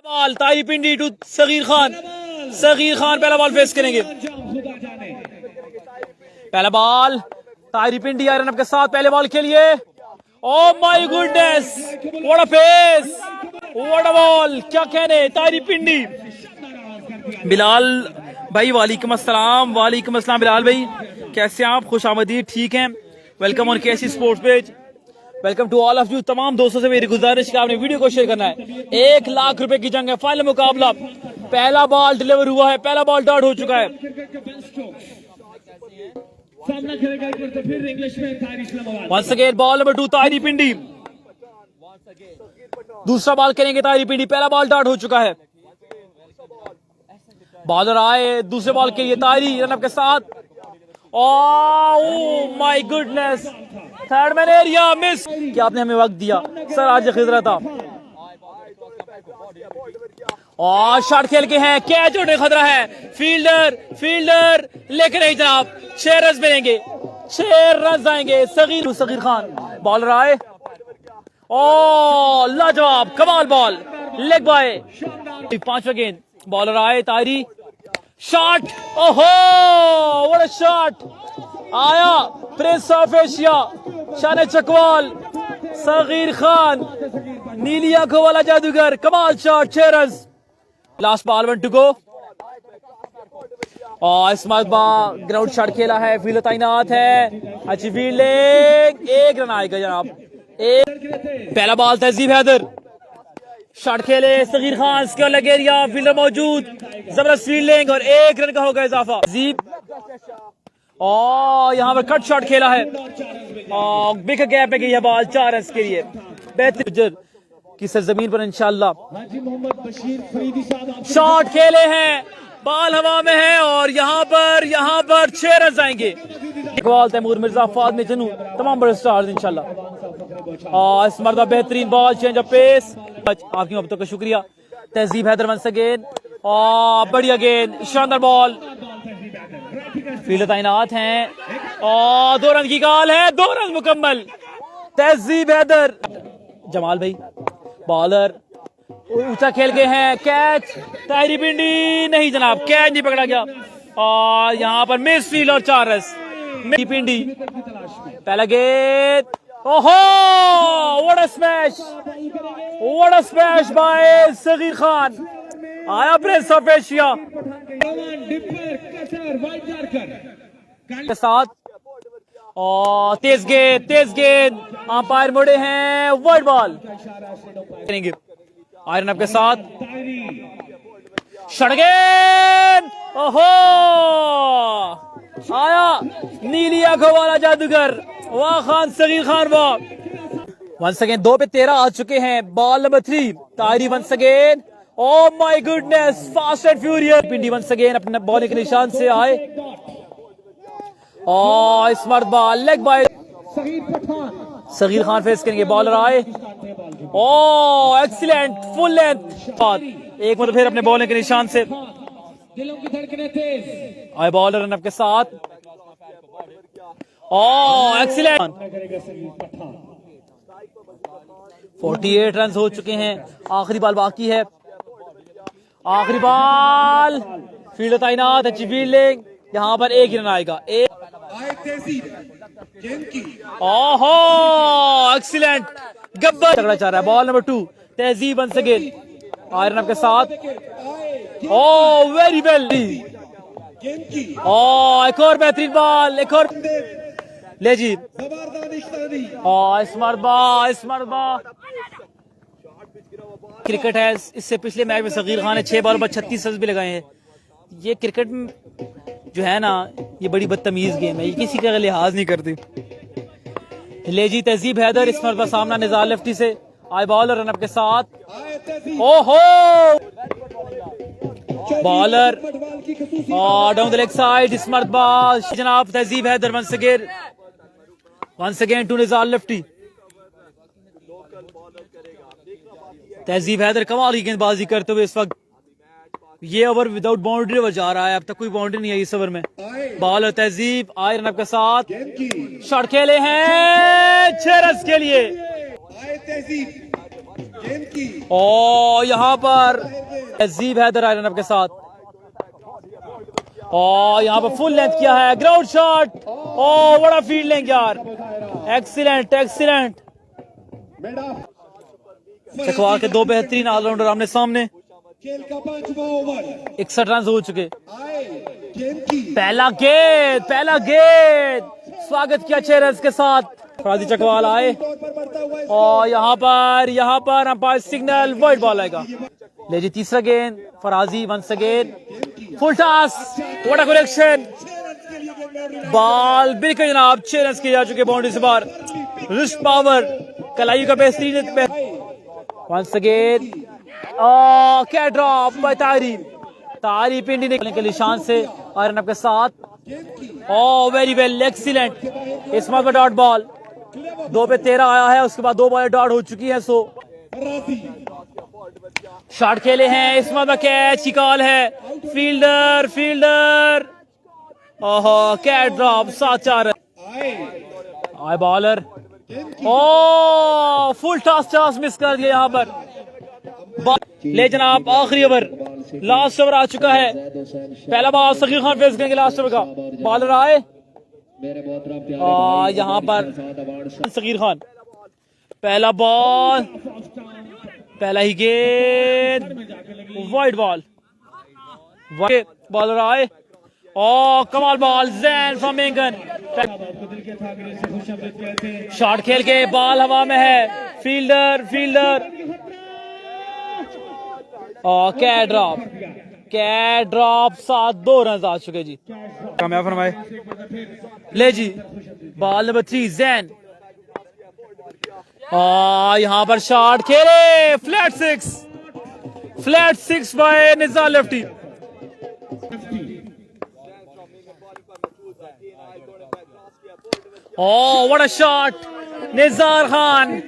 Ball तारी पिंडी to Sagir Khan. Saghir Khan पहला ball face करेंगे। पहला बॉल तारी पिंडी आयरन अप के साथ पहले बॉल के लिए। Oh my goodness, what a pace, what a ball, क्या कहने तारी पिंडी। बिलाल भाई वालेकुम अस्सलाम। वालेकुम अस्सलाम बिलाल भाई, कैसे हैं आप? खुश आमदीद, ठीक हैं? Welcome on KC sports page. Welcome to all of you. तमाम दोस्तों से मेरी गुजारिश है आपने वीडियो को शेयर करना है। 1 लाख रुपए की जंग है, फाइनल मुकाबला। पहला बॉल डिलीवर हुआ है, पहला बॉल डॉट हो चुका है। वंस अगेन बॉल नंबर 2 तारी पिंडी। दूसरा बॉल करेंगे तारी पिंडी, पहला बॉल डॉट हो चुका है। बॉलर आए दूसरे बॉल के लिए तारी रनअप के साथ। ओह my goodness, third man area miss. क्या आपने हमें वक्त दिया सर, आज खिजरा था। और शॉट खेल के हैं, कैच होने खतरा है। फील्डर लेके नहीं जनाब, 6 रन मिलेंगे, 6 रन आएंगे। सगीर खान बॉलर आए। ओ लाजवाब कमाल बॉल, लेग बाय। 5वां गेंद बॉलर आए तारी, शॉट, ओहो व्हाट अ शॉट आया। प्रिंस ऑफ एशिया शान चकवाल सगीर खान, नीली आंखों वाला जादूगर, कमाल shot, 6 run. Last ball 1 to go. और स्मार्ट ग्राउंड शॉट खेला है, फील्डर तैनात है, अच्छी फील्डिंग, 1 रन आएगा जनाब। पहला बॉल तहजीब हैदर, शॉट खेले सगीर खान, इसके अलग एरिया, फील्डर मौजूद, जबरदस्त फील्डिंग और 1 रन का होगा इजाफा। और यहाँ पर कट शॉट खेला है और बिग गैप में गई है बॉल, 4 रन के लिए। बेहतरीन की सरजमीन पर इंशाल्लाह। शॉट खेले हैं, बॉल हवा में है और यहाँ पर 6 रन आएंगे। इकबाल, तैमूर मिर्जा, फातिमा जनू, तमाम बड़े स्टार्स इंशाल्लाह। और इस मर्दा बेहतरीन बॉल, चेंज ऑफ पेस। आपकी मोहब्बतों का शुक्रिया। तहजीब हैदर वंस अगेन, और बढ़िया गेंद, शानदार बॉल, फील्डर तैनात हैं और 2 रन की कॉल है, 2 रन मुकम्मल। तहजीब हैदर, जमाल भाई बॉलर ऊंचा खेल गए हैं, कैच तारी पिंडी, नहीं जनाब कैच नहीं पकड़ा गया। और यहाँ पर मिस फील्ड और 4 रन। पिंडी पहला गेंद, ओहो व्हाट अ स्मैश बाय सगीर खान, आया प्रिंस ऑफ एशिया के साथ। और तेज गेंद, अंपायर मुड़े हैं, वाइड बॉल करेंगे आयरन अप के साथ। शॉट गेंद, ओहो आया नीली आंखों वाला जादूगर, वाह खान, सगीर खान वाह। वंस अगेन 2 पे 13 आ चुके हैं। बॉल नंबर 3 तारी once again, oh my goodness, fast and furious. Pindi once again अपने बॉलिंग के निशान से आए और smart ball, leg bye. Saghir Khan face करेंगे, बॉलर आए, ओह एक्सीलेंट फुल लेंथ, एक मतलब फिर अपने बॉलिंग के निशान से आए बॉलर रन अप के साथ। ओह एक्सीलेंट, 48 रन हो चुके हैं। आखिरी बॉल बाकी है, आखिरी बॉल, फील्डर तैनात, अच्छी फील्डिंग, यहाँ पर 1 रन आएगा। ओहो एक्सीलेंट, गब्बर तगड़ा चाह रहा है। बॉल नंबर 2 तहजीब वंस अगेन आयरन अप के साथ, ओह वेरी वेल। ओह एक और बेहतरीन बॉल, एक और ले जी। स्मार्ट बॉल क्रिकेट है। इससे पिछले मैच में सगीर खान ने 6 बॉल पर 36 रन भी लगाए हैं। ये क्रिकेट जो है ना, ये बड़ी बदतमीज गेम है, ये किसी का लिहाज नहीं करती। ले जी तहजीब हैदर, इस पर सामना निज़ार लेफ्टी से, आई बॉलर रन अप के साथ। ओहो बॉलर और down the leg side, smart ball जनाब। Tehzeeb Haider once again to Nizar lefty. Tehzeeb Haider कमाल की गेंदबाजी करते हुए इस वक्त ये ओवर विदाउट बाउंड्री ओवर जा रहा है, अब तक कोई बाउंड्री नहीं है इस ओवर में। बॉलर तहजीब आए रन अप के साथ, शॉट खेले हैं 6 रन के लिए। और यहाँ पर तहजीब हैदर आए रनअप के साथ, और यहाँ पर फुल लेंथ किया है, ग्राउंड शॉट, और बड़ा फील्डिंग यार, एक्सीलेंट एक्सीलेंट। चकवाल के दो बेहतरीन ऑलराउंडर आमने सामने, 61 रन हो चुके। पहला गेंद स्वागत किया 6 रन के साथ, फराजी चकवाल आए, और यहाँ पर अंपायर सिग्नल, वाइड बॉल आएगा। ले जी तीसरा गेंद, Farazi once again, full toss, what a correction, ball बिल्कुल जनाब 6 रन किए जा चुके बाउंड्री से बाहर। रिस्ट पावर कलाई का बेहतरीन, वंस अगेन, क्या ड्रॉप बाय तारीफ इंडी निकलने के निशान से आयरन अप के साथ, वेरी वेल एक्सीलेंट। इसमें डॉट बॉल 2 पे 13 आया है, उसके बाद 2 बॉल डॉट हो चुकी है, सो शॉट खेले हैं। इसमें कैच की कॉल है, फील्डर ओहो कैच ड्रॉप, 7-4 आए बॉलर, फुल टॉस मिस कर दिया यहाँ पर। ले जनाब आखिरी ओवर, लास्ट ओवर आ चुका है, पहला बॉल सगीर खान फेस करेंगे लास्ट ओवर का। बॉलर आए यहाँ पर सगीर खान, पहला बॉल, पहला ही गेंद, वाइड बॉल, बॉलर आए, कमाल बॉल, जैन फ्रॉम मेंगन, शॉट खेल के बॉल हवा में है, फील्डर कैट ड्रॉप 7-2 रन आ चुके जी, कामयाब फरमाए। ले जी बॉल नंबर 3 जैन, यहाँ पर शॉट खेले, flat six by Nizar lefty. What a shot, Nizar Khan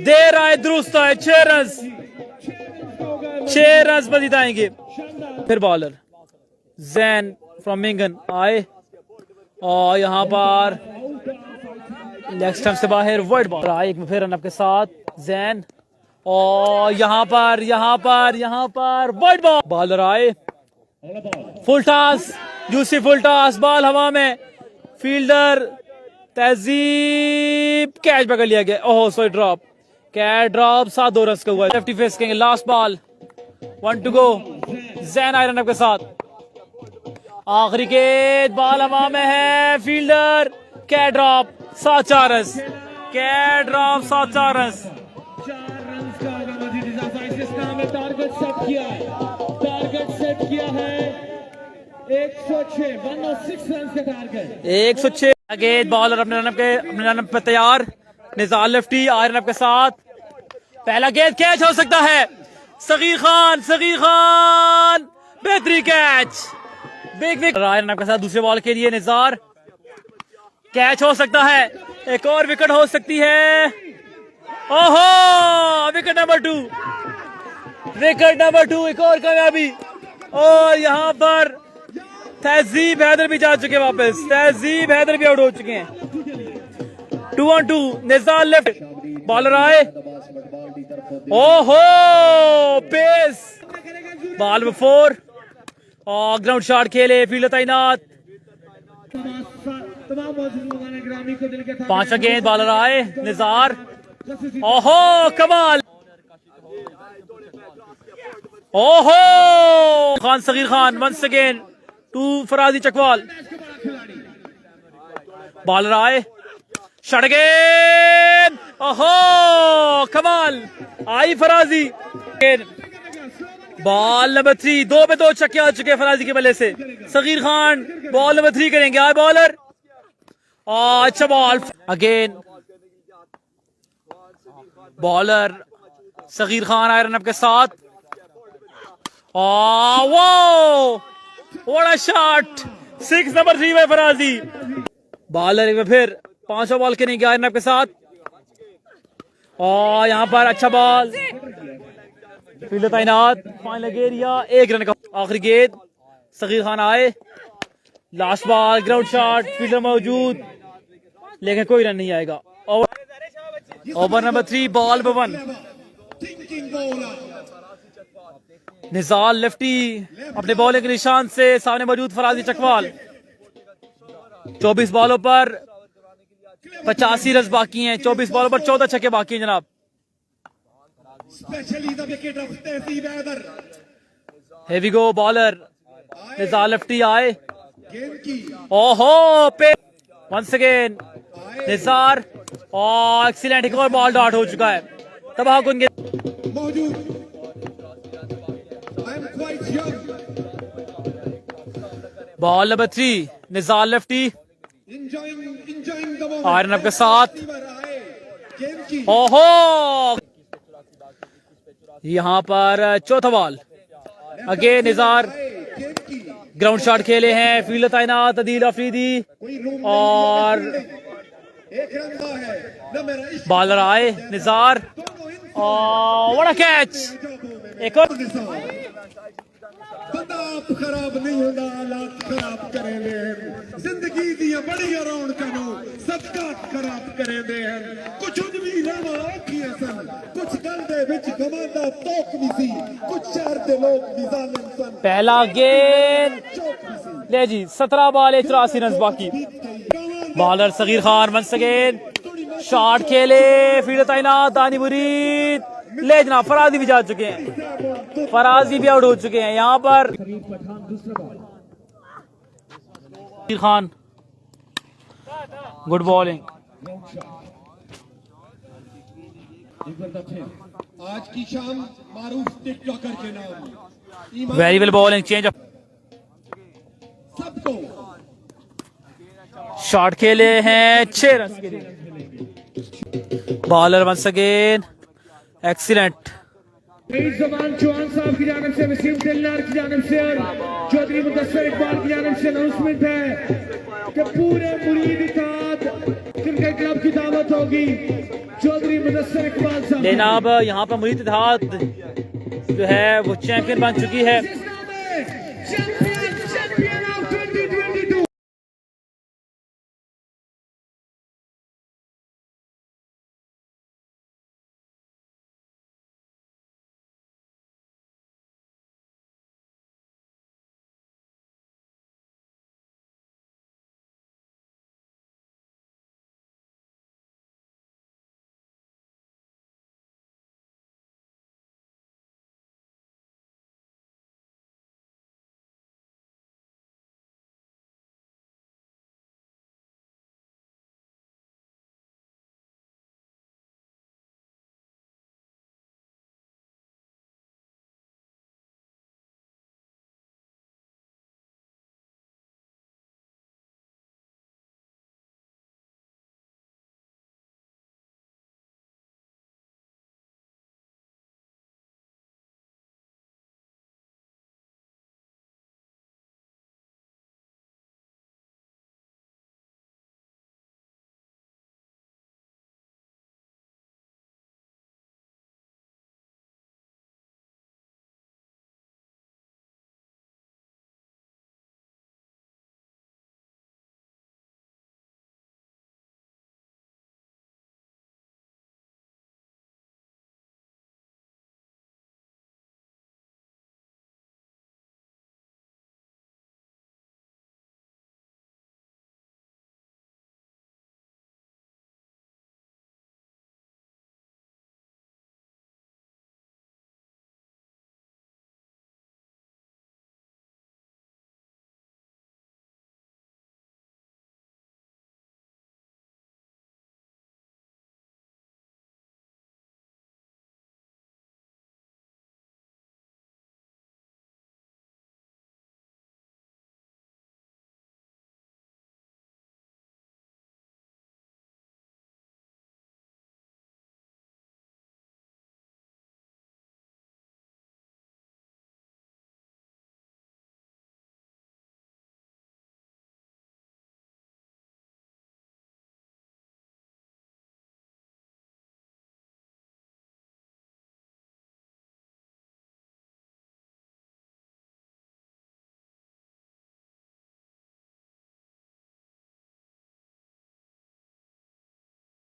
दे रहा है दुरुस्त है, 6 रन मजीद आएंगे। फिर बॉलर जैन फ्रॉम मिंगन आए, और यहाँ पर लेग स्टंप से बाहर, वाइड बॉल आए, एक फिर रन अप के साथ जैन, और यहाँ पर वाइड बॉल, बॉलर आए, full toss, juicy full toss, ball हवा में, फील्डर तहजीब, कैच पकड़ लिया गया, ओहो sorry drop, catch drop 7-2 run का हुआ। लेफ्टी फेस करेंगे, last ball, 1 to go, Jain iron up के साथ, आखिरी गेंद, बॉल हवा में है, fielder catch drop 7-4 run, catch drop 7-4 run. 4 run का मजीद इजाफा इस काम में टारगेट सेट किया है 106 रन का टारगेट, 106। गेंद बॉलर अपने रन पे तैयार, निज़ार लेफ्टी आयरन अप के साथ, पहला गेंद कैच हो सकता है, सगीर खान बेहतरीन कैच, बिग आयरन अप के साथ। दूसरे बॉल के लिए निज़ार, कैच हो सकता है, एक और विकेट हो सकती है, ओहो विकेट नंबर 2, एक और कामयाबी, और यहाँ पर तहजीब हैदर भी जा चुके वापस, तहजीब हैदर भी आउट हो चुके हैं। 2-on-2, निज़ार लेफ्ट, बॉलर आए, ओहो पेस, बॉल में 4, और ग्राउंड शॉट खेले, फील्डर तैनात, 5वां गेंद, बॉलर आए, निज़ार, ओहो कमाल, ओहो Khan, Saghir Khan once again to Farazi Chakwal, bowler आए, शॉट गेंद, ओहो कमाल, आई फराजी, बॉल नंबर 3, 2 पे 2 छक्के आ चुके फराजी के बल्ले से। सगीर खान बॉल नंबर 3 करेंगे, आए बॉलर, अच्छा ball again, bowler Saghir Khan iron up के साथ, व्हाट अ शॉट, 6 नंबर 3 में फराजी, बॉलर एक फिर 5वां बॉल करेंगे आयरन अप के साथ, और यहाँ पर अच्छा बॉल, फील्डर तैनात, फाइनल एरिया, 1 रन का, आखिरी गेंद, सगीर खान आए, last ball, ground shot, fielder मौजूद, लेकिन कोई रन नहीं आएगा। Over number 3, ball number 1, spinning bowler Nizar lefty अपने बॉलिंग के निशान से सामने मौजूद फराजी चकवाल। 24 बॉलों पर 85 रन बाकी हैं। 24 बॉलों पर 14 छक्के बाकी हैं जनाब। Specially the wicket of Tehseeb Haider heavy go bowler Nizar lefty आए। गेंद की ओहो पे वंस अगेन निज़ार और एक्सीलेंट एक और बॉल डॉट हो चुका है। तबाह कुन मौजूद I am quite young ball number 3 Nizar lefty enjoying the moment iron up के साथ। गेंद की ओहो यहाँ पर चौथा बॉल अगेन निज़ार गेंद की ग्राउंड शॉट खेले हैं। फील्ड तैनात अदील अफरीदी कोई रूम और एक रन का है न मेरा इश्क बॉलर आए निज़ार और व्हाट अ कैच। एक और बंदा आप खराब नहीं होता हालात खराब करेंगे जिंदगी दिया बड़ी अराउंड करो सबका खराब करेंगे कुछ भी रहना औखियां सन कुछ गल दे विच गवांदा तोक भी सी कुछ शहर दे लोग भी जालिम सन पहला गेंद चौक भी सी ले जी 17 बॉल 84 रन बाकी। Bowler Saghir Khan once again shot खेले फील्ड तैनात दानी मुरीद ले जनाब। फराजी भी जा चुके हैं। फराजी भी आउट हो चुके हैं यहाँ पर। Saghir Khan good bowling. आज की शाम मारूफ टिकटॉकर के नाम very well bowling change of सबको शॉट खेले हैं 6 रन के लिए। Bowler once again excellent. Zaman Chauhan साहब की जानिब से वसीम दिलनार की जानिब से और चौधरी मुदस्सर इकबाल की जानिब से अनाउंसमेंट है कि पूरे मुरीद इत्तेहाद क्रिकेट क्लब की दावत होगी चौधरी मुदस्सर इकबाल साहब। लेकिन अब यहाँ पर मुरीद इत्तेहाद जो है वो चैंपियन बन चुकी है। चैंपियन